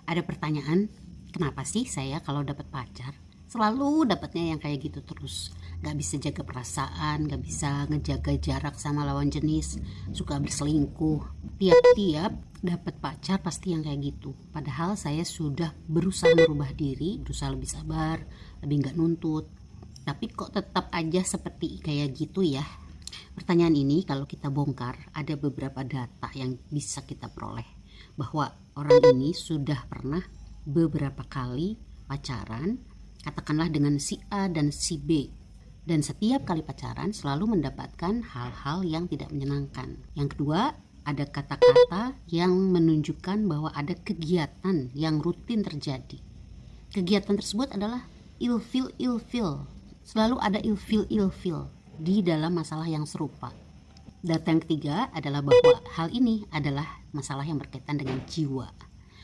Ada pertanyaan, kenapa sih saya kalau dapat pacar selalu dapatnya yang kayak gitu terus? Gak bisa jaga perasaan, gak bisa ngejaga jarak sama lawan jenis, suka berselingkuh. Tiap-tiap dapat pacar pasti yang kayak gitu. Padahal saya sudah berusaha merubah diri, berusaha lebih sabar, lebih gak nuntut. Tapi kok tetap aja seperti kayak gitu ya? Pertanyaan ini kalau kita bongkar, ada beberapa data yang bisa kita peroleh. Bahwa orang ini sudah pernah beberapa kali pacaran, katakanlah dengan si A dan si B. Dan setiap kali pacaran selalu mendapatkan hal-hal yang tidak menyenangkan. Yang kedua, ada kata-kata yang menunjukkan bahwa ada kegiatan yang rutin terjadi. Kegiatan tersebut adalah ilfil. Selalu ada ilfil di dalam masalah yang serupa. Data yang ketiga adalah bahwa hal ini adalah masalah yang berkaitan dengan jiwa.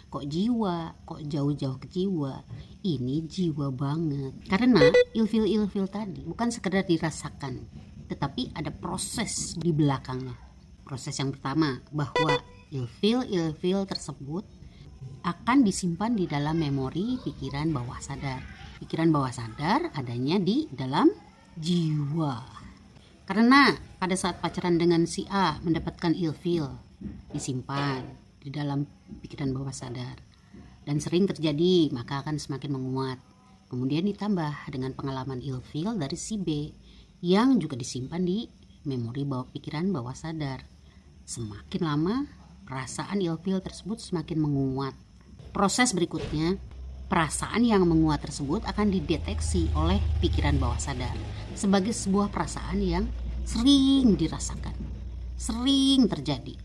Kok jiwa? Kok jauh-jauh ke jiwa? Ini jiwa banget. Karena ilfil tadi bukan sekedar dirasakan, tetapi ada proses di belakangnya. Proses yang pertama, bahwa ilfil tersebut akan disimpan di dalam memori pikiran bawah sadar. Pikiran bawah sadar adanya di dalam jiwa. Karena pada saat pacaran dengan si A mendapatkan ilfil, disimpan di dalam pikiran bawah sadar dan sering terjadi, maka akan semakin menguat. Kemudian ditambah dengan pengalaman ilfil dari si B yang juga disimpan di memori pikiran bawah sadar. Semakin lama perasaan ilfil tersebut semakin menguat. Proses berikutnya, perasaan yang menguat tersebut akan dideteksi oleh pikiran bawah sadar sebagai sebuah perasaan yang sering dirasakan, sering terjadi.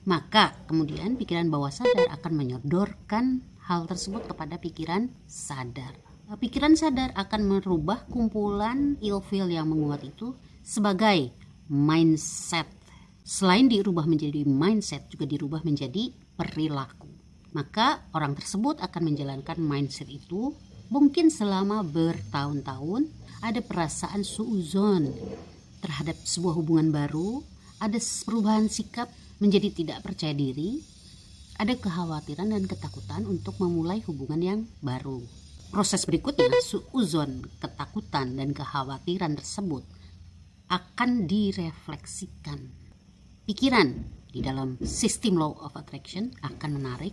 Maka kemudian pikiran bawah sadar akan menyodorkan hal tersebut kepada pikiran sadar. Pikiran sadar akan merubah kumpulan ilfil yang menguat itu sebagai mindset. Selain dirubah menjadi mindset, juga dirubah menjadi perilaku. Maka orang tersebut akan menjalankan mindset itu mungkin selama bertahun-tahun. Ada perasaan suuzon terhadap sebuah hubungan baru, ada perubahan sikap menjadi tidak percaya diri, ada kekhawatiran dan ketakutan untuk memulai hubungan yang baru. Proses berikutnya, suuzon, ketakutan dan kekhawatiran tersebut akan direfleksikan. Pikiran di dalam sistem law of attraction akan menarik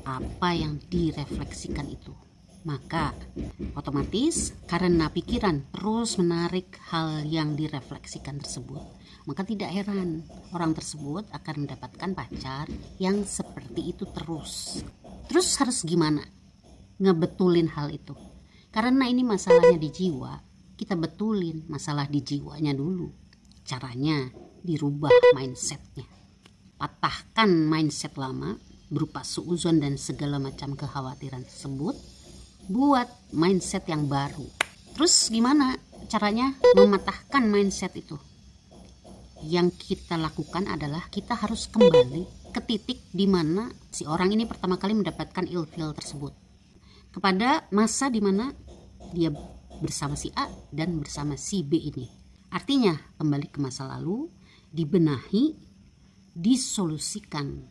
apa yang direfleksikan itu. Maka otomatis karena pikiran terus menarik hal yang direfleksikan tersebut, maka tidak heran orang tersebut akan mendapatkan pacar yang seperti itu terus. Terus harus gimana ngebetulin hal itu? Karena ini masalahnya di jiwa, kita betulin masalah di jiwanya dulu. Caranya dirubah mindsetnya. Patahkan mindset lama berupa suuzon dan segala macam kekhawatiran tersebut. Buat mindset yang baru. Terus gimana caranya mematahkan mindset itu? Yang kita lakukan adalah kita harus kembali ke titik di mana si orang ini pertama kali mendapatkan ilfil tersebut. Kepada masa di mana dia bersama si A dan bersama si B ini. Artinya kembali ke masa lalu, dibenahi, disolusikan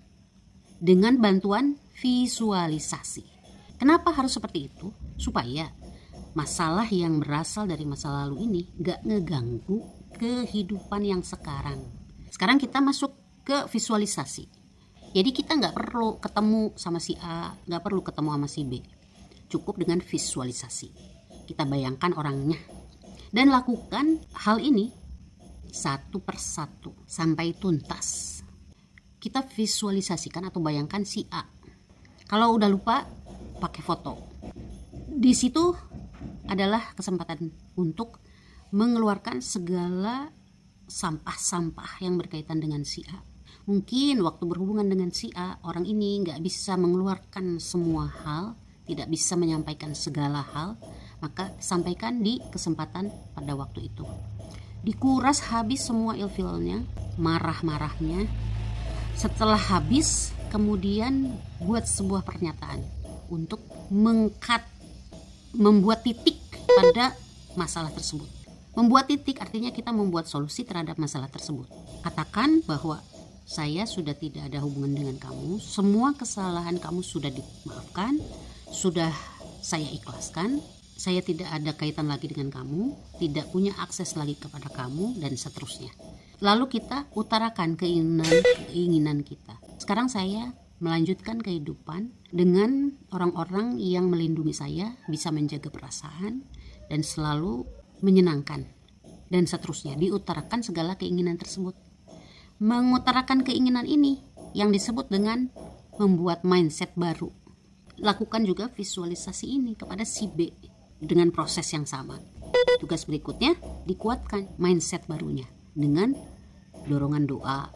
dengan bantuan visualisasi. Kenapa harus seperti itu? Supaya masalah yang berasal dari masa lalu ini gak ngeganggu kehidupan yang sekarang. Sekarang kita masuk ke visualisasi. Jadi kita gak perlu ketemu sama si A, gak perlu ketemu sama si B. Cukup dengan visualisasi. Kita bayangkan orangnya. Dan lakukan hal ini satu persatu sampai tuntas. Kita visualisasikan atau bayangkan si A. Kalau udah lupa, pakai foto. Di situ adalah kesempatan untuk mengeluarkan segala sampah-sampah yang berkaitan dengan si A. Mungkin waktu berhubungan dengan si A, orang ini gak bisa mengeluarkan semua hal, tidak bisa menyampaikan segala hal, maka sampaikan di kesempatan pada waktu itu. Dikuras habis semua ilfilnya, marah-marahnya. Setelah habis, kemudian buat sebuah pernyataan untuk membuat titik pada masalah tersebut. Membuat titik artinya kita membuat solusi terhadap masalah tersebut. Katakan bahwa saya sudah tidak ada hubungan dengan kamu, semua kesalahan kamu sudah dimaafkan, sudah saya ikhlaskan, saya tidak ada kaitan lagi dengan kamu, tidak punya akses lagi kepada kamu, dan seterusnya. Lalu kita utarakan keinginan kita. Sekarang saya melanjutkan kehidupan dengan orang-orang yang melindungi saya, bisa menjaga perasaan, dan selalu menyenangkan, dan seterusnya. Diutarakan segala keinginan tersebut. Mengutarakan keinginan ini yang disebut dengan membuat mindset baru. Lakukan juga visualisasi ini kepada si B dengan proses yang sama. Tugas berikutnya, dikuatkan mindset barunya dengan dorongan doa,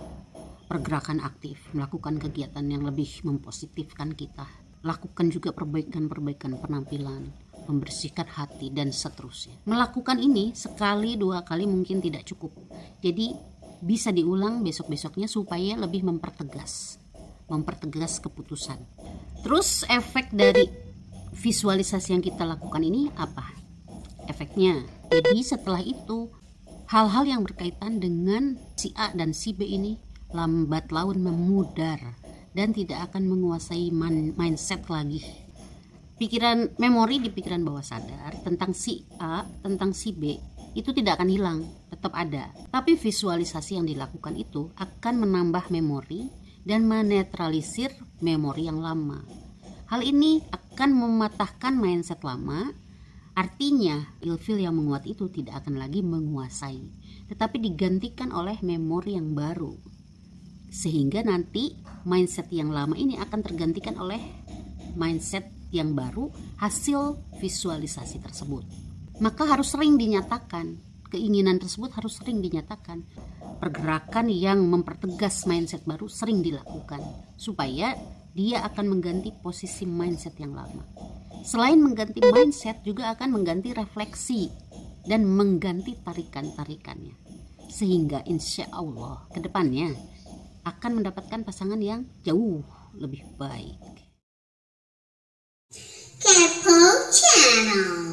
pergerakan aktif, melakukan kegiatan yang lebih mempositifkan kita. Lakukan juga perbaikan-perbaikan penampilan, membersihkan hati, dan seterusnya. Melakukan ini sekali, 2 kali mungkin tidak cukup. Jadi bisa diulang besok-besoknya supaya lebih mempertegas keputusan. Terus efek dari visualisasi yang kita lakukan ini apa? Efeknya, jadi setelah itu hal-hal yang berkaitan dengan si A dan si B ini lambat laun memudar dan tidak akan menguasai mindset lagi. Memori di pikiran bawah sadar tentang si A, tentang si B itu tidak akan hilang, tetap ada. Tapi visualisasi yang dilakukan itu akan menambah memori dan menetralisir memori yang lama. Hal ini akan mematahkan mindset lama, artinya ilfil yang menguat itu tidak akan lagi menguasai, tetapi digantikan oleh memori yang baru. Sehingga nanti mindset yang lama ini akan tergantikan oleh mindset yang baru hasil visualisasi tersebut. Maka harus sering dinyatakan, keinginan tersebut harus sering dinyatakan. Pergerakan yang mempertegas mindset baru sering dilakukan, supaya dia akan mengganti posisi mindset yang lama. Selain mengganti mindset, juga akan mengganti refleksi dan mengganti tarikan-tarikannya. Sehingga insya Allah ke depannya akan mendapatkan pasangan yang jauh lebih baik. Kepo Channel.